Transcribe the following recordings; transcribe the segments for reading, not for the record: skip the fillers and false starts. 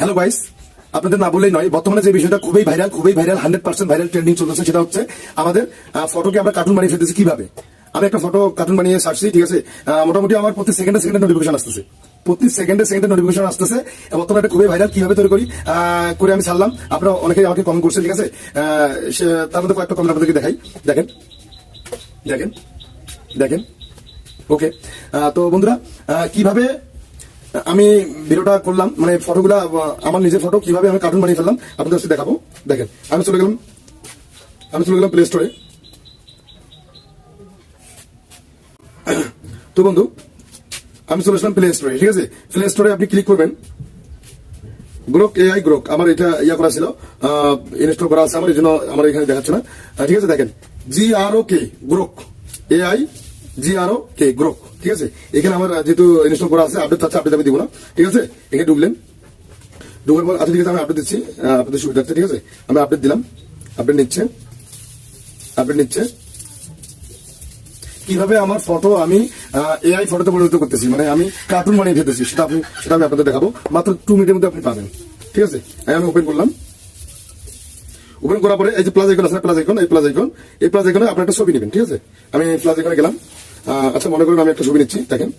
Hello guys, আপনাদের না বলেই নয়, বর্তমানে যে বিষয়টা খুবই ভাইরাল 100% ভাইরাল ট্রেন্ডিং চলতেছে, সেটা হচ্ছে আমাদের ফটোকে আমরা কার্টুন বানিয়ে ফেলতেছি কিভাবে। আমি একটা ফটো কার্টুন বানিয়ে ছাড়ছি, ঠিক আছে। মোটামুটি আমার প্রতি সেকেন্ডে নোটিফিকেশন আসতেছে, প্রতি সেকেন্ডে নোটিফিকেশন আসতেছে। বর্তমানে এটা খুবই ভাইরাল, কিভাবে তৈরি করি করে আমি ছাড়লাম। আপনারা অনেকেই আমাকে কমেন্ট করছেন, ঠিক আছে। তার মধ্যে কয়েকটা কমেন্ট আপনাদেরকে দেখাই। দেখেন দেখেন দেখেন ওকে। তো বন্ধুরা, কিভাবে আমি ভিডিওটা করলাম, মানে ফটোগুলা আমার নিজের ফটো কিভাবে আমি কার্টুন বানিয়ে ফেললাম আপনাদের সাথে দেখাবো। দেখেন, আমি চলে গেলাম প্লে স্টোরে। তো বন্ধু, আমি চলে আসলাম প্লে স্টোরে, ঠিক আছে। প্লে স্টোরে আপনি ক্লিক করবেন, গ্রোক AI গ্রোক, আমার এটা ইয়া করা ছিল, ইনস্টল করা আছে আমার, এই জন্য আমার এখানে দেখাচ্ছে না, ঠিক আছে। দেখেন GROK Grok, AI GROK Grok, ঠিক আছে। এখানে আমার যেহেতু ইনস্টল করা আছে, আপডেট আছে, আপডেট আমি দিব না, ঠিক আছে। এখানে ঢুকলেন, ঢুকার পর আচ্ছা ঠিক আছে, আমি আপডেট দিচ্ছি আপনাদের সুবিধার্থে, ঠিক আছে। আমি আপডেট দিলাম, আপডেট নিচ্ছে কিভাবে আমার ফটো আমি AI ফটোতে পরিণত করতেছি, মানে আমি কার্টুন বানিয়ে ফেলতেছি, সেটা আমি আপনাদের দেখাবো। মাত্র 2 মিনিটের মধ্যে আপনি পাবেন, ঠিক আছে। আমি ওপেন করলাম, ওপেন করার পরে এই যে প্লাস আইকন আছে, প্লাস আইকন এই আপনি একটা ছবি নেবেন, ঠিক আছে। আমি প্লাস আইকনে গেলাম। আচ্ছা, মনে করেন আমি একটা ছবি নিচ্ছি, দেখেন।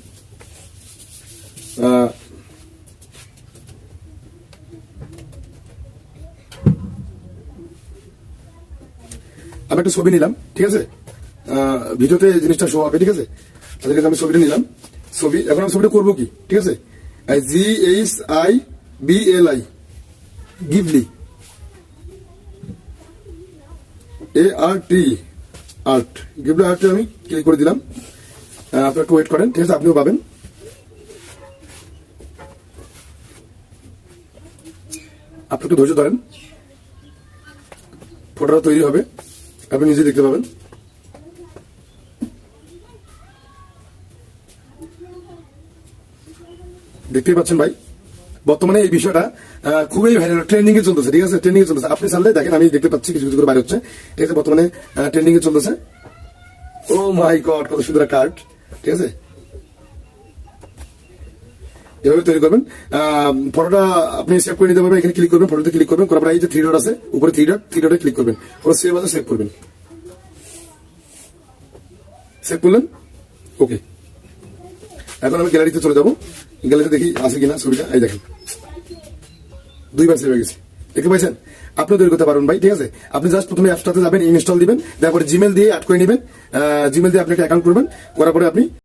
আমি একটা ছবি নিলাম, ঠিক আছে। ভিডিওতে জিনিসটা শো হবে, ঠিক আছে। তাদের আমি ছবিটা নিলাম, এখন আমি ছবিটা করবো কি, ঠিক আছে। GHIBLI Ghibli ART Ghibli art আমি ক্লিক করে দিলাম। আপনি একটু ওয়েট করেন, ঠিক আছে, আপনিও পাবেন। আপনি একটু ধৈর্য ধরেন, ফটোটা তৈরি হবে, আপনি নিজে দেখতে পাবেন। দেখতেই পাচ্ছেন ভাই, বর্তমানে এই বিষয়টা খুবই ভাইরাল, ট্রেন্ডিং এ চলতেছে, ঠিক আছে। ট্রেন্ডিং এ চলতেছে, আপনি চাইলে দেখেন, আমি দেখতে পাচ্ছি কিছু কিছু করে বাইরে হচ্ছে, ঠিক আছে। বর্তমানে ট্রেন্ডিং এ চলতেছে। ও মাই গড, কত সুন্দর কার্ড, ঠিক আছে। এভাবে তৈরি করবেন। ফটোটা আপনি সেভ করে নিতে পারবেন, এখানে ক্লিক করবেন, ফটোতে ক্লিক করবেন, করার পরে এই যে 3 ডট আছে উপরে, 3 ডটে ক্লিক করবেন, ওরা সেভ আছে, সেভ করবেন, সেভ করলেন, ওকে। এখন আমি গ্যালারিতে চলে যাবো, গ্যালারিতে দেখি আছে কিনা ছবিটা। এই দেখেন, 2বার সেভ হয়ে গেছে, দেখতে পাইছেন। আপনি তৈরি করতে পারবেন ভাই, ঠিক আছে। আপনি জাস্ট প্রথমে অ্যাপসটাতে যাবেন, ইনস্টল দিবেন, তারপরে জিমেল দিয়ে অ্যাড করে নেবেন। জিমেল দিয়ে আপনি একটা অ্যাকাউন্ট করবেন, করার পরে আপনি